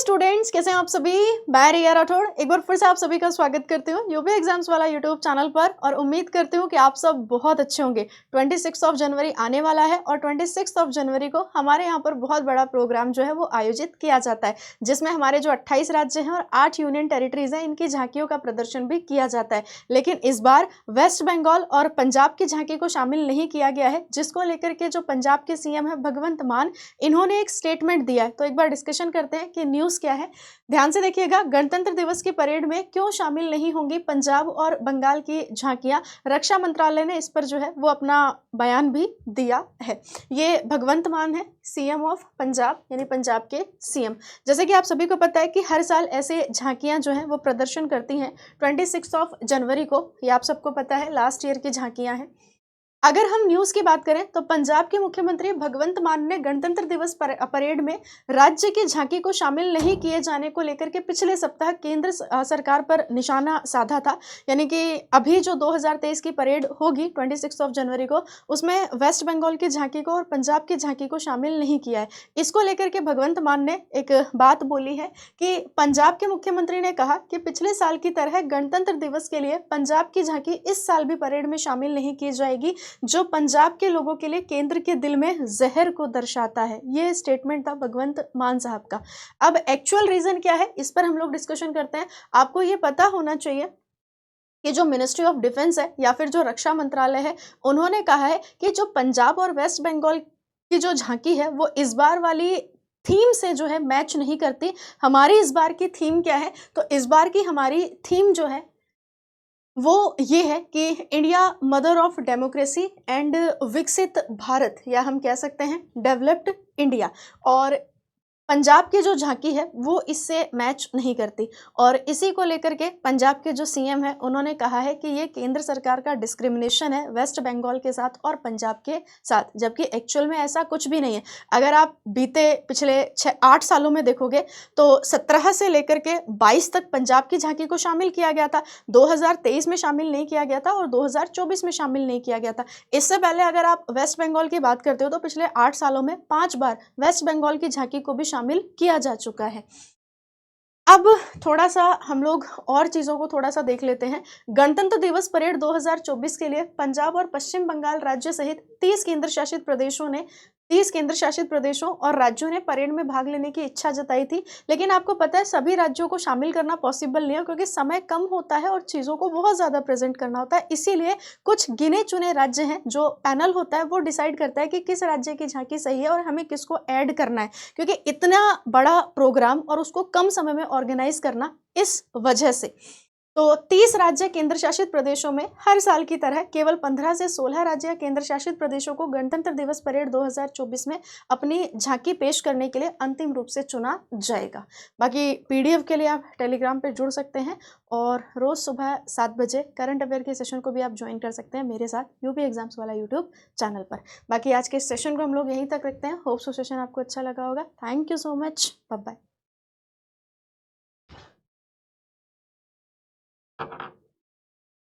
Students, कैसे हैं आप सभी। मैं रिया राठौड़ एक बार फिर से आप सभी का स्वागत करती हूँ यूपी एग्जाम्स वाला यूट्यूब चैनल पर और उम्मीद करती हूँ कि आप सब बहुत अच्छे होंगे। 26 जनवरी आने वाला है और 26 जनवरी को हमारे यहाँ पर बहुत बड़ा प्रोग्राम जो है वो आयोजित किया जाता है, जिसमें हमारे जो 28 राज्य हैं और 8 यूनियन टेरिटरीज हैं, इनकी झांकियों का प्रदर्शन भी किया जाता है। लेकिन इस बार वेस्ट बंगाल और पंजाब की झांकी को शामिल नहीं किया गया है, जिसको लेकर के जो पंजाब के सीएम है भगवंत मान, इन्होंने एक स्टेटमेंट दिया है। तो एक बार डिस्कशन करते हैं कि न्यूज़ क्या है। ध्यान से देखिएगा, गणतंत्र दिवस की परेड में क्यों शामिल नहीं होंगी पंजाब और बंगाल की झांकियां। रक्षा मंत्रालय ने इस पर जो है वो अपना बयान भी दिया है। ये भगवंत मान है, सीएम ऑफ पंजाब, यानी पंजाब के सीएम। जैसे कि आप सभी को पता है कि हर साल ऐसे झांकियां जो हैं वो प्रदर्शन करती हैं 26 जनवरी को। ये आप सबको पता है, लास्ट ईयर की झांकियां हैं। अगर हम न्यूज़ की बात करें तो पंजाब के मुख्यमंत्री भगवंत मान ने गणतंत्र दिवस परेड में राज्य की झांकी को शामिल नहीं किए जाने को लेकर के पिछले सप्ताह केंद्र सरकार पर निशाना साधा था। यानी कि अभी जो 2023 की परेड होगी 26 जनवरी को, उसमें वेस्ट बंगाल की झांकी को और पंजाब की झांकी को शामिल नहीं किया है। इसको लेकर के भगवंत मान ने एक बात बोली है कि पंजाब के मुख्यमंत्री ने कहा कि पिछले साल की तरह गणतंत्र दिवस के लिए पंजाब की झांकी इस साल भी परेड में शामिल नहीं की जाएगी, जो पंजाब के लोगों के लिए केंद्र के दिल में जहर को दर्शाता है। ये स्टेटमेंट था भगवंत मान साहब का। अब एक्चुअल रीजन क्या है, इस पर हम लोग डिस्कशन करते हैं। आपको ये पता होना चाहिए कि जो मिनिस्ट्री ऑफ डिफेंस है या फिर जो रक्षा मंत्रालय है, उन्होंने कहा है कि जो पंजाब और वेस्ट बंगाल की जो झांकी है वो इस बार वाली थीम से जो है मैच नहीं करती। हमारी इस बार की थीम क्या है, तो इस बार की हमारी थीम जो है वो ये है कि India mother of democracy and विकसित भारत, या हम कह सकते हैं डेवलप्ड इंडिया। और पंजाब की जो झांकी है वो इससे मैच नहीं करती। और इसी को लेकर के पंजाब के जो सीएम है उन्होंने कहा है कि ये केंद्र सरकार का डिस्क्रिमिनेशन है वेस्ट बंगाल के साथ और पंजाब के साथ, जबकि एक्चुअल में ऐसा कुछ भी नहीं है। अगर आप बीते पिछले 6-8 सालों में देखोगे तो 17 से लेकर के 22 तक पंजाब की झांकी को शामिल किया गया था, 2023 में शामिल नहीं किया गया था और 2024 में शामिल नहीं किया गया था। इससे पहले अगर आप वेस्ट बंगाल की बात करते हो तो पिछले 8 सालों में 5 बार वेस्ट बंगाल की झांकी को भी शामिल किया जा चुका है। अब थोड़ा सा हम लोग और चीज़ों को थोड़ा सा देख लेते हैं। गणतंत्र दिवस परेड 2024 के लिए पंजाब और पश्चिम बंगाल राज्य सहित 30 केंद्र शासित प्रदेशों और राज्यों ने परेड में भाग लेने की इच्छा जताई थी। लेकिन आपको पता है सभी राज्यों को शामिल करना पॉसिबल नहीं है, क्योंकि समय कम होता है और चीज़ों को बहुत ज़्यादा प्रेजेंट करना होता है। इसीलिए कुछ गिने चुने राज्य हैं, जो पैनल होता है वो डिसाइड करता है कि किस राज्य की झांकी सही है और हमें किसको ऐड करना है, क्योंकि इतना बड़ा प्रोग्राम और उसको कम समय में ऑर्गेनाइज करना, इस वजह से। तो 30 राज्य केंद्र शासित प्रदेशों में हर साल की तरह केवल 15 से 16 राज्य केंद्र शासित प्रदेशों को गणतंत्र दिवस परेड 2024 में अपनी झांकी पेश करने के लिए अंतिम रूप से चुना जाएगा। बाकी पीडीएफ के लिए आप टेलीग्राम पर जुड़ सकते हैं और रोज़ सुबह 7 बजे करंट अफेयर के सेशन को भी आप ज्वाइन कर सकते हैं मेरे साथ यूपी एग्जाम्स वाला यूट्यूब चैनल पर। बाकी आज के सेशन को हम लोग यहीं तक रखते हैं। होप सो सेशन आपको अच्छा लगा होगा। Thank you so much, bye bye.